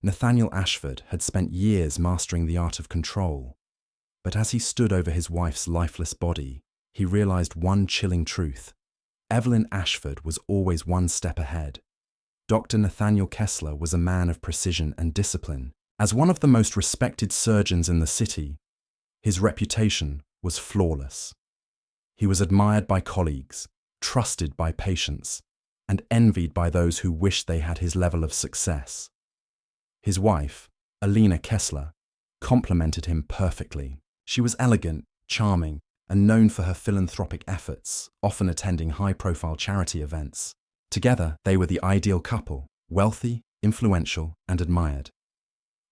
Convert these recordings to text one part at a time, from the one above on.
Nathaniel Ashford had spent years mastering the art of control, but as he stood over his wife's lifeless body, he realized one chilling truth. Evelyn Ashford was always one step ahead. Dr. Nathaniel Kessler was a man of precision and discipline. As one of the most respected surgeons in the city, his reputation was flawless. He was admired by colleagues, trusted by patients, and envied by those who wished they had his level of success. His wife, Alina Kessler, complemented him perfectly. She was elegant, charming, and known for her philanthropic efforts, often attending high-profile charity events. Together, they were the ideal couple, wealthy, influential, and admired.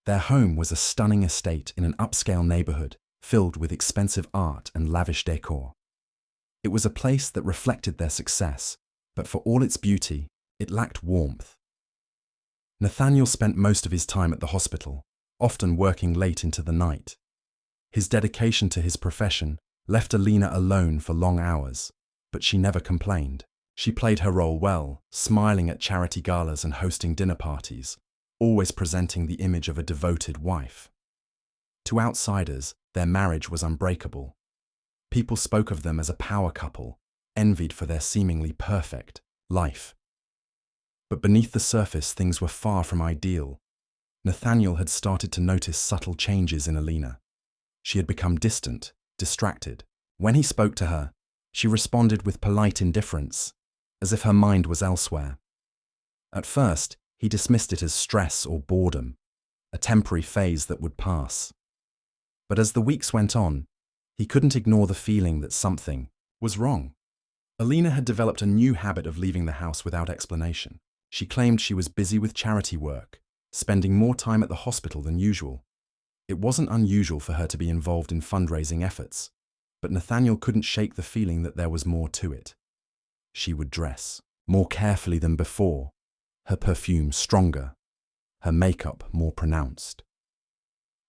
Their home was a stunning estate in an upscale neighborhood filled with expensive art and lavish decor. It was a place that reflected their success, but for all its beauty, it lacked warmth. Nathaniel spent most of his time at the hospital, often working late into the night. His dedication to his profession left Alina alone for long hours, but she never complained. She played her role well, smiling at charity galas and hosting dinner parties, always presenting the image of a devoted wife. To outsiders, their marriage was unbreakable. People spoke of them as a power couple, envied for their seemingly perfect life. But beneath the surface, things were far from ideal. Nathaniel had started to notice subtle changes in Alina. She had become distant, distracted. When he spoke to her, she responded with polite indifference, as if her mind was elsewhere. At first, he dismissed it as stress or boredom, a temporary phase that would pass. But as the weeks went on, he couldn't ignore the feeling that something was wrong. Alina had developed a new habit of leaving the house without explanation. She claimed she was busy with charity work, spending more time at the hospital than usual. It wasn't unusual for her to be involved in fundraising efforts, but Nathaniel couldn't shake the feeling that there was more to it. She would dress more carefully than before, her perfume stronger, her makeup more pronounced.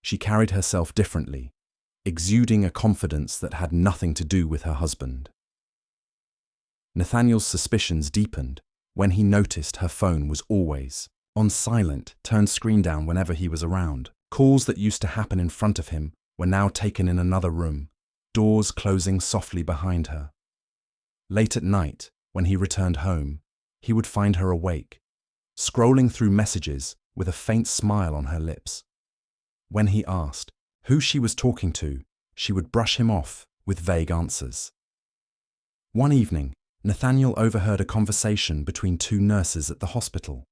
She carried herself differently, exuding a confidence that had nothing to do with her husband. Nathaniel's suspicions deepened when he noticed her phone was always on silent, turned screen down whenever he was around. Calls that used to happen in front of him were now taken in another room, doors closing softly behind her. Late at night, when he returned home, he would find her awake, scrolling through messages with a faint smile on her lips. When he asked who she was talking to, she would brush him off with vague answers. One evening, Nathaniel overheard a conversation between two nurses at the hospital.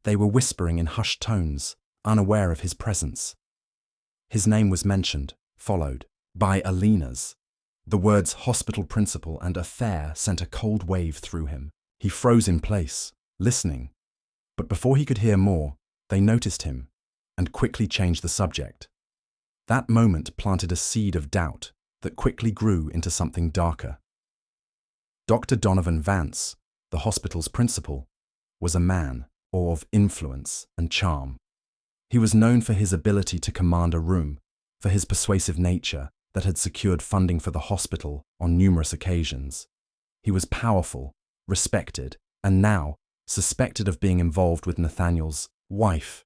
They were whispering in hushed tones, unaware of his presence. His name was mentioned, followed by Alina's. The words hospital principal and affair sent a cold wave through him. He froze in place, listening. But before he could hear more, they noticed him and quickly changed the subject. That moment planted a seed of doubt that quickly grew into something darker. Dr. Donovan Vance, the hospital's principal, was a man of influence and charm. He was known for his ability to command a room, for his persuasive nature that had secured funding for the hospital on numerous occasions. He was powerful, respected, and now suspected of being involved with Nathaniel's wife.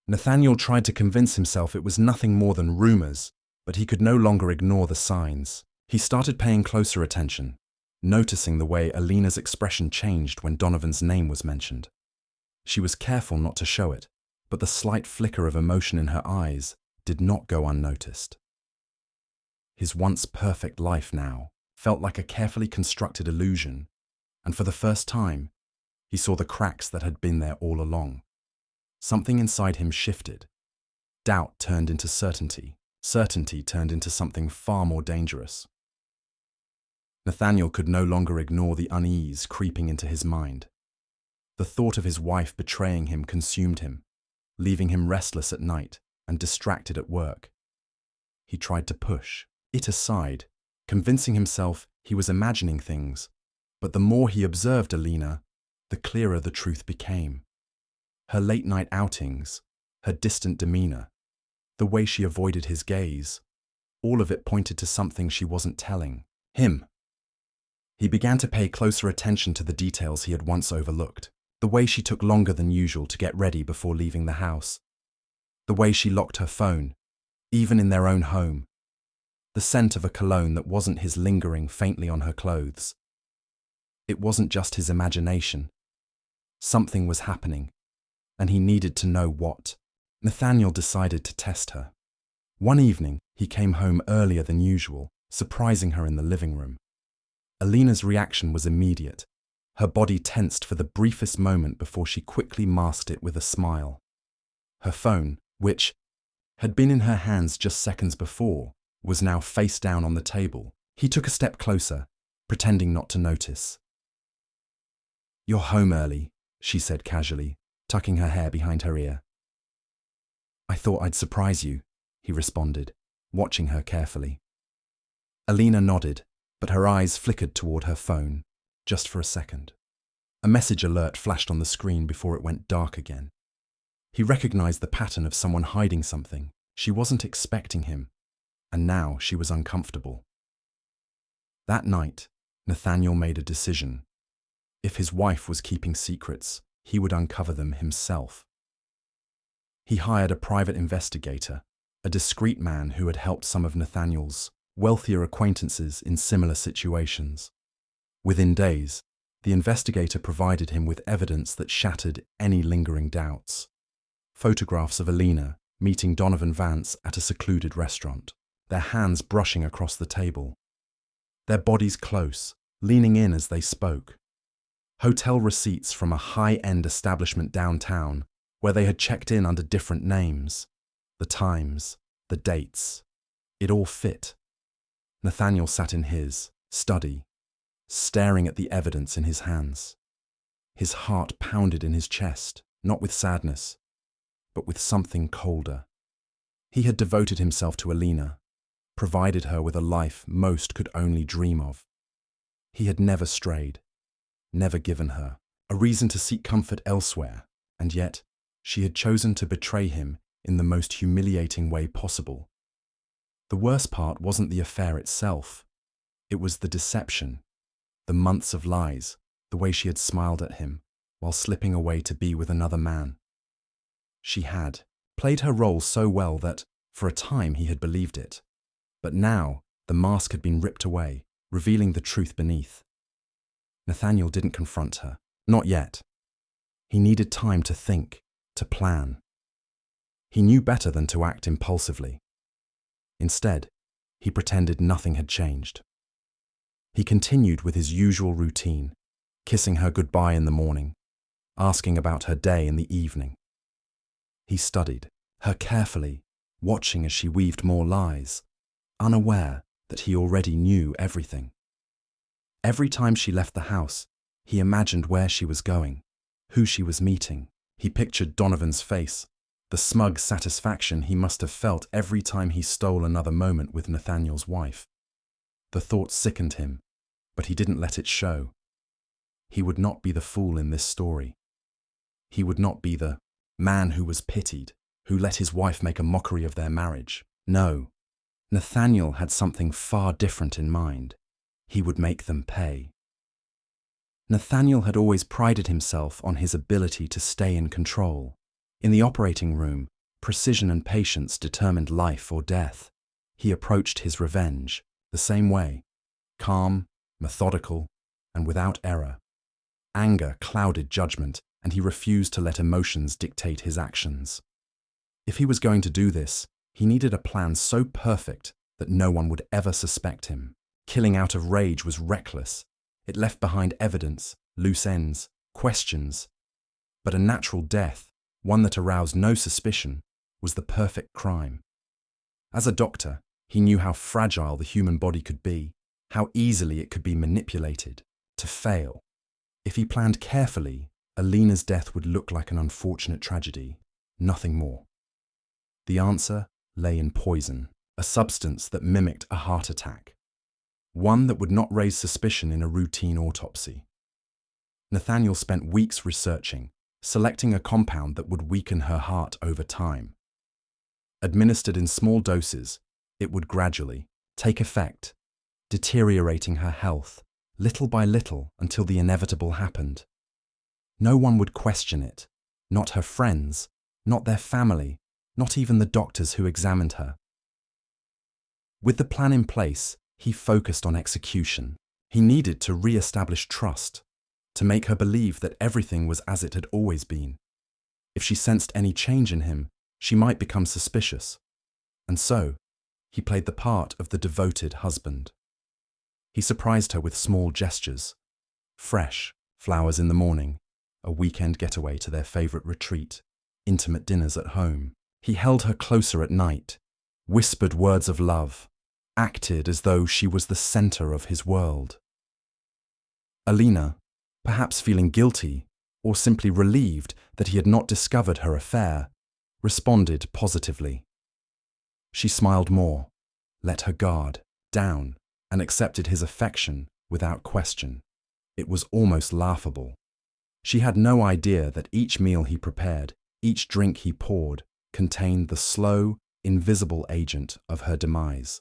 Nathaniel tried to convince himself it was nothing more than rumors, but he could no longer ignore the signs. He started paying closer attention, noticing the way Alina's expression changed when Donovan's name was mentioned. She was careful not to show it, but the slight flicker of emotion in her eyes did not go unnoticed. His once perfect life now felt like a carefully constructed illusion, and for the first time, he saw the cracks that had been there all along. Something inside him shifted. Doubt turned into certainty. Certainty turned into something far more dangerous. Nathaniel could no longer ignore the unease creeping into his mind. The thought of his wife betraying him consumed him, leaving him restless at night and distracted at work. He tried to push it aside, convincing himself he was imagining things, but the more he observed Alina, the clearer the truth became. Her late-night outings, her distant demeanor, the way she avoided his gaze, all of it pointed to something she wasn't telling him. He began to pay closer attention to the details he had once overlooked. The way she took longer than usual to get ready before leaving the house. The way she locked her phone, even in their own home. The scent of a cologne that wasn't his lingering faintly on her clothes. It wasn't just his imagination. Something was happening, and he needed to know what. Nathaniel decided to test her. One evening, he came home earlier than usual, surprising her in the living room. Alina's reaction was immediate. Her body tensed for the briefest moment before she quickly masked it with a smile. Her phone, which had been in her hands just seconds before, was now face down on the table. He took a step closer, pretending not to notice. "You're home early," she said casually, tucking her hair behind her ear. "I thought I'd surprise you," he responded, watching her carefully. Alina nodded, but her eyes flickered toward her phone, just for a second. A message alert flashed on the screen before it went dark again. He recognized the pattern of someone hiding something. She wasn't expecting him, and now she was uncomfortable. That night, Nathaniel made a decision. If his wife was keeping secrets, he would uncover them himself. He hired a private investigator, a discreet man who had helped some of Nathaniel's wealthier acquaintances in similar situations. Within days, the investigator provided him with evidence that shattered any lingering doubts. Photographs of Alina meeting Donovan Vance at a secluded restaurant, their hands brushing across the table, their bodies close, leaning in as they spoke. Hotel receipts from a high-end establishment downtown where they had checked in under different names. The times, the dates. It all fit. Nathaniel sat in his study, staring at the evidence in his hands. His heart pounded in his chest, not with sadness, but with something colder. He had devoted himself to Alina, provided her with a life most could only dream of. He had never strayed, never given her a reason to seek comfort elsewhere, and yet she had chosen to betray him in the most humiliating way possible. The worst part wasn't the affair itself. It was the deception, the months of lies, the way she had smiled at him while slipping away to be with another man. She had played her role so well that, for a time, he had believed it. But now, the mask had been ripped away, revealing the truth beneath. Nathaniel didn't confront her. Not yet. He needed time to think, to plan. He knew better than to act impulsively. Instead, he pretended nothing had changed. He continued with his usual routine, kissing her goodbye in the morning, asking about her day in the evening. He studied her carefully, watching as she weaved more lies, unaware that he already knew everything. Every time she left the house, he imagined where she was going, who she was meeting. He pictured Donovan's face, the smug satisfaction he must have felt every time he stole another moment with Nathaniel's wife. The thought sickened him, but he didn't let it show. He would not be the fool in this story. He would not be the man who was pitied, who let his wife make a mockery of their marriage. No, Nathaniel had something far different in mind. He would make them pay. Nathaniel had always prided himself on his ability to stay in control. In the operating room, precision and patience determined life or death. He approached his revenge the same way, calm, methodical, and without error. Anger clouded judgment, and he refused to let emotions dictate his actions. If he was going to do this, he needed a plan so perfect that no one would ever suspect him. Killing out of rage was reckless. It left behind evidence, loose ends, questions. But a natural death, one that aroused no suspicion, was the perfect crime. As a doctor, he knew how fragile the human body could be, how easily it could be manipulated, to fail. If he planned carefully, Alina's death would look like an unfortunate tragedy, nothing more. The answer lay in poison, a substance that mimicked a heart attack, one that would not raise suspicion in a routine autopsy. Nathaniel spent weeks researching, selecting a compound that would weaken her heart over time. Administered in small doses, it would gradually take effect, deteriorating her health, little by little until the inevitable happened. No one would question it. Not her friends, not their family, not even the doctors who examined her. With the plan in place, he focused on execution. He needed to re-establish trust, to make her believe that everything was as it had always been. If she sensed any change in him, she might become suspicious. And so, he played the part of the devoted husband. He surprised her with small gestures. Fresh flowers in the morning, a weekend getaway to their favorite retreat, intimate dinners at home. He held her closer at night, whispered words of love, acted as though she was the center of his world. Alina, perhaps feeling guilty or simply relieved that he had not discovered her affair, responded positively. She smiled more, let her guard down, and accepted his affection without question. It was almost laughable. She had no idea that each meal he prepared, each drink he poured, contained the slow, invisible agent of her demise.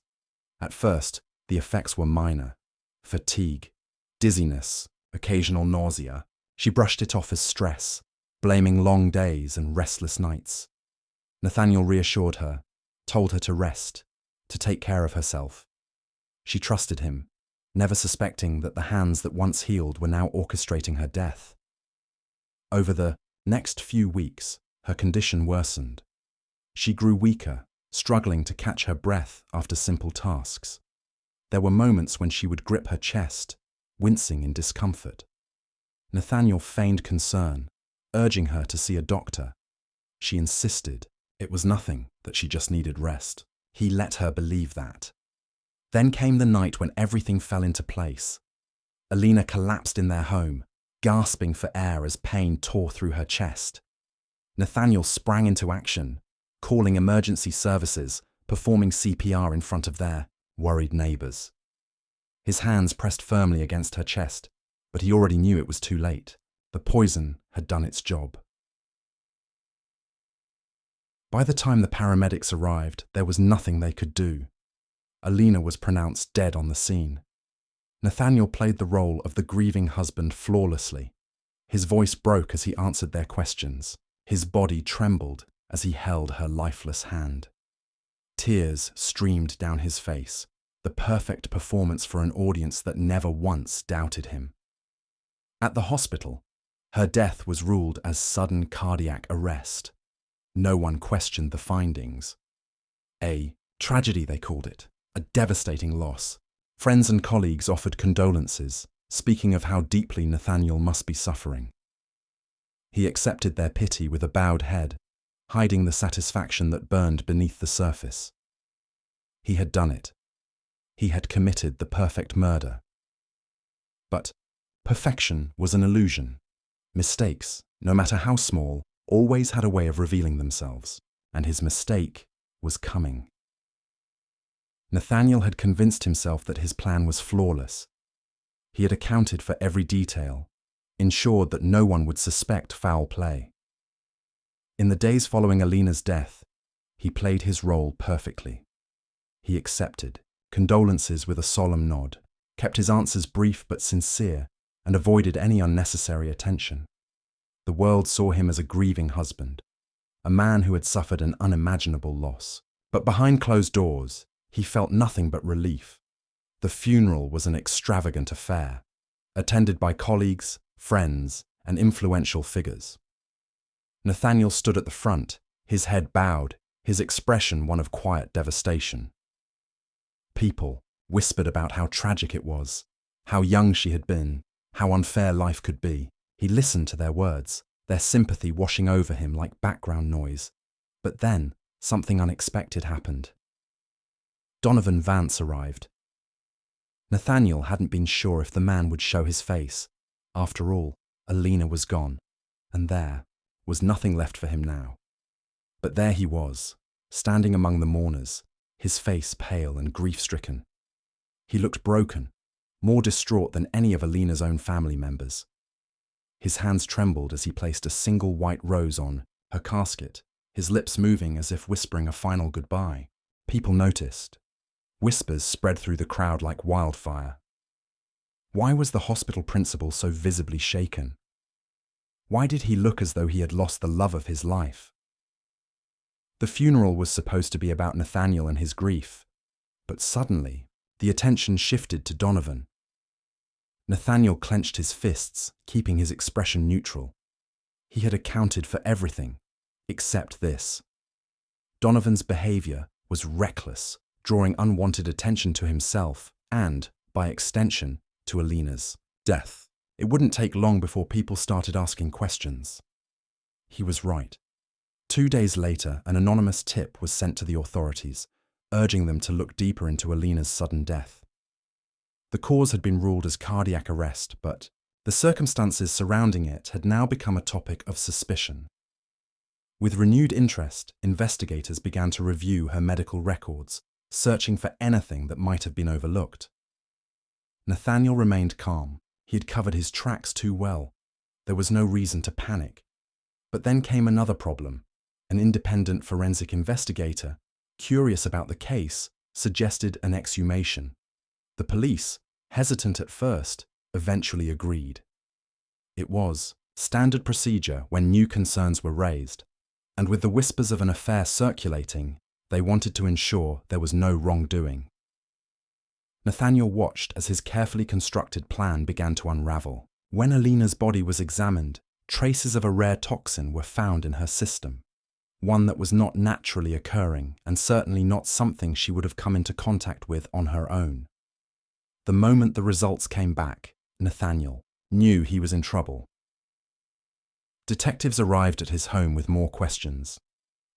At first, the effects were minor: fatigue, dizziness, occasional nausea. She brushed it off as stress, blaming long days and restless nights. Nathaniel reassured her, told her to rest, to take care of herself. She trusted him, never suspecting that the hands that once healed were now orchestrating her death. Over the next few weeks, her condition worsened. She grew weaker, struggling to catch her breath after simple tasks. There were moments when she would grip her chest, wincing in discomfort. Nathaniel feigned concern, urging her to see a doctor. She insisted it was nothing, that she just needed rest. He let her believe that. Then came the night when everything fell into place. Alina collapsed in their home, gasping for air as pain tore through her chest. Nathaniel sprang into action, calling emergency services, performing CPR in front of their worried neighbors. His hands pressed firmly against her chest, but he already knew it was too late. The poison had done its job. By the time the paramedics arrived, there was nothing they could do. Alina was pronounced dead on the scene. Nathaniel played the role of the grieving husband flawlessly. His voice broke as he answered their questions. His body trembled as he held her lifeless hand. Tears streamed down his face, the perfect performance for an audience that never once doubted him. At the hospital, her death was ruled as sudden cardiac arrest. No one questioned the findings. A tragedy, they called it, a devastating loss. Friends and colleagues offered condolences, speaking of how deeply Nathaniel must be suffering. He accepted their pity with a bowed head, hiding the satisfaction that burned beneath the surface. He had done it. He had committed the perfect murder. But perfection was an illusion. Mistakes, no matter how small, always had a way of revealing themselves, and his mistake was coming. Nathaniel had convinced himself that his plan was flawless. He had accounted for every detail, ensured that no one would suspect foul play. In the days following Alina's death, he played his role perfectly. He accepted condolences with a solemn nod, kept his answers brief but sincere, and avoided any unnecessary attention. The world saw him as a grieving husband, a man who had suffered an unimaginable loss. But behind closed doors, he felt nothing but relief. The funeral was an extravagant affair, attended by colleagues, friends, and influential figures. Nathaniel stood at the front, his head bowed, his expression one of quiet devastation. People whispered about how tragic it was, how young she had been, how unfair life could be. He listened to their words, their sympathy washing over him like background noise. But then, something unexpected happened. Donovan Vance arrived. Nathaniel hadn't been sure if the man would show his face. After all, Alina was gone, and there was nothing left for him now. But there he was, standing among the mourners, his face pale and grief-stricken. He looked broken, more distraught than any of Alina's own family members. His hands trembled as he placed a single white rose on her casket, his lips moving as if whispering a final goodbye. People noticed. Whispers spread through the crowd like wildfire. Why was the hospital principal so visibly shaken? Why did he look as though he had lost the love of his life? The funeral was supposed to be about Nathaniel and his grief, but suddenly, the attention shifted to Donovan. Nathaniel clenched his fists, keeping his expression neutral. He had accounted for everything, except this. Donovan's behavior was reckless, drawing unwanted attention to himself and, by extension, to Alina's death. It wouldn't take long before people started asking questions. He was right. 2 days later, an anonymous tip was sent to the authorities, urging them to look deeper into Alina's sudden death. The cause had been ruled as cardiac arrest, but the circumstances surrounding it had now become a topic of suspicion. With renewed interest, investigators began to review her medical records, searching for anything that might have been overlooked. Nathaniel remained calm. He had covered his tracks too well. There was no reason to panic. But then came another problem. An independent forensic investigator, curious about the case, suggested an exhumation. The police, hesitant at first, eventually agreed. It was standard procedure when new concerns were raised, and with the whispers of an affair circulating, they wanted to ensure there was no wrongdoing. Nathaniel watched as his carefully constructed plan began to unravel. When Alina's body was examined, traces of a rare toxin were found in her system, one that was not naturally occurring and certainly not something she would have come into contact with on her own. The moment the results came back, Nathaniel knew he was in trouble. Detectives arrived at his home with more questions.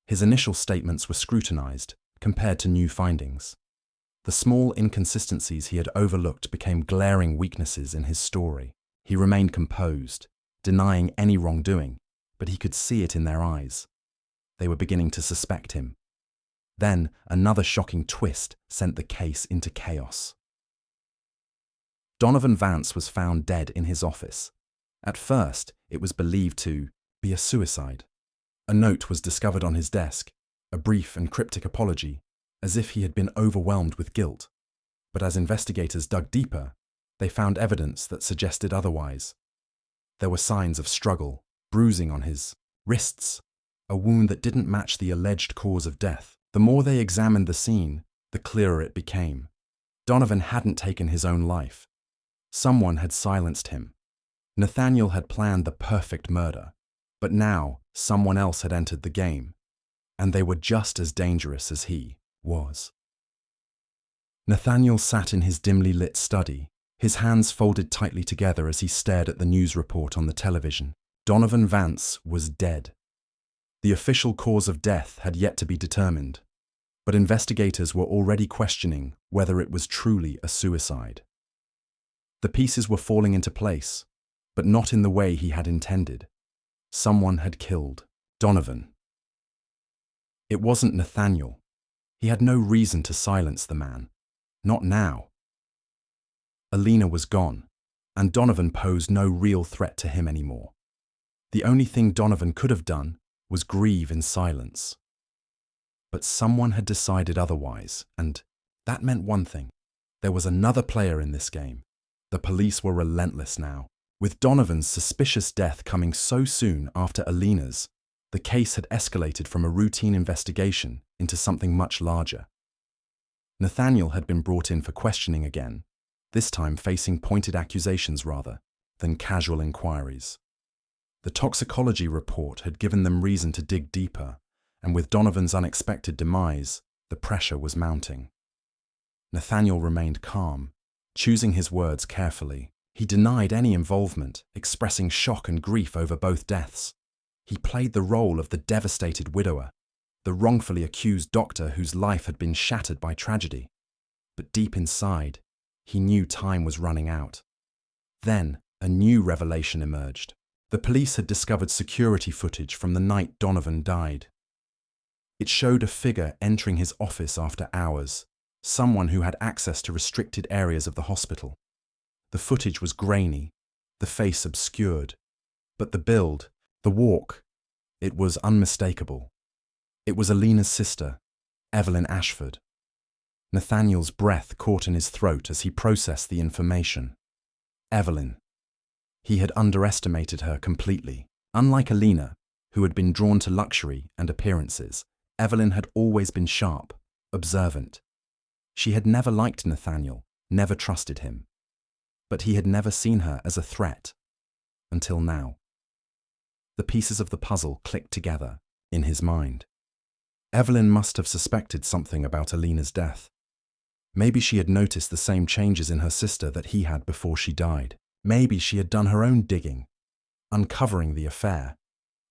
His initial statements were scrutinized, compared to new findings. The small inconsistencies he had overlooked became glaring weaknesses in his story. He remained composed, denying any wrongdoing, but he could see it in their eyes. They were beginning to suspect him. Then, another shocking twist sent the case into chaos. Donovan Vance was found dead in his office. At first, it was believed to be a suicide. A note was discovered on his desk, a brief and cryptic apology, as if he had been overwhelmed with guilt. But as investigators dug deeper, they found evidence that suggested otherwise. There were signs of struggle, bruising on his wrists, a wound that didn't match the alleged cause of death. The more they examined the scene, the clearer it became. Donovan hadn't taken his own life. Someone had silenced him. Nathaniel had planned the perfect murder, but now someone else had entered the game, and they were just as dangerous as he was. Nathaniel sat in his dimly lit study, his hands folded tightly together as he stared at the news report on the television. Donovan Vance was dead. The official cause of death had yet to be determined, but investigators were already questioning whether it was truly a suicide. The pieces were falling into place, but not in the way he had intended. Someone had killed Donovan. It wasn't Nathaniel. He had no reason to silence the man. Not now. Alina was gone, and Donovan posed no real threat to him anymore. The only thing Donovan could have done was grieve in silence. But someone had decided otherwise, and that meant one thing. There was another player in this game. The police were relentless now. With Donovan's suspicious death coming so soon after Alina's, the case had escalated from a routine investigation into something much larger. Nathaniel had been brought in for questioning again, this time facing pointed accusations rather than casual inquiries. The toxicology report had given them reason to dig deeper, and with Donovan's unexpected demise, the pressure was mounting. Nathaniel remained calm, choosing his words carefully. He denied any involvement, expressing shock and grief over both deaths. He played the role of the devastated widower, the wrongfully accused doctor whose life had been shattered by tragedy. But deep inside, he knew time was running out. Then, a new revelation emerged. The police had discovered security footage from the night Donovan died. It showed a figure entering his office after hours, someone who had access to restricted areas of the hospital. The footage was grainy, the face obscured, but the build, the walk, it was unmistakable. It was Alina's sister, Evelyn Ashford. Nathaniel's breath caught in his throat as he processed the information. Evelyn. He had underestimated her completely. Unlike Alina, who had been drawn to luxury and appearances, Evelyn had always been sharp, observant. She had never liked Nathaniel, never trusted him. But he had never seen her as a threat, until now. The pieces of the puzzle clicked together in his mind. Evelyn must have suspected something about Alina's death. Maybe she had noticed the same changes in her sister that he had before she died. Maybe she had done her own digging, uncovering the affair,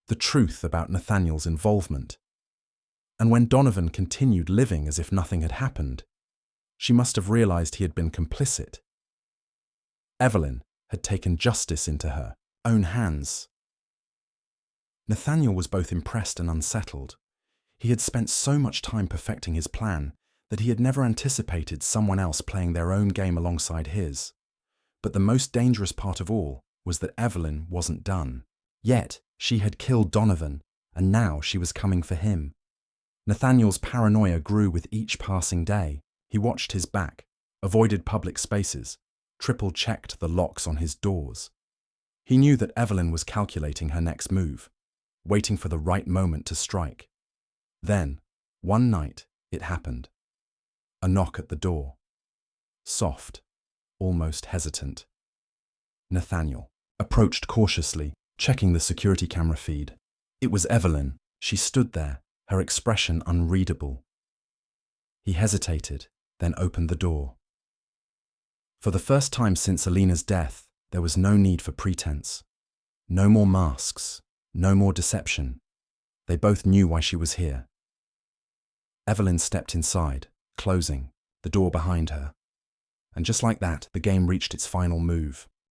the truth about Nathaniel's involvement. And when Donovan continued living as if nothing had happened, she must have realized he had been complicit. Evelyn had taken justice into her own hands. Nathaniel was both impressed and unsettled. He had spent so much time perfecting his plan that he had never anticipated someone else playing their own game alongside his. But the most dangerous part of all was that Evelyn wasn't done. Yet, she had killed Donovan, and now she was coming for him. Nathaniel's paranoia grew with each passing day. He watched his back, avoided public spaces, triple-checked the locks on his doors. He knew that Evelyn was calculating her next move, waiting for the right moment to strike. Then, one night, it happened. A knock at the door. Soft, almost hesitant. Nathaniel approached cautiously, checking the security camera feed. It was Evelyn. She stood there, her expression unreadable. He hesitated, then opened the door. For the first time since Alina's death, there was no need for pretense. No more masks, no more deception. They both knew why she was here. Evelyn stepped inside, closing the door behind her. And just like that, the game reached its final move.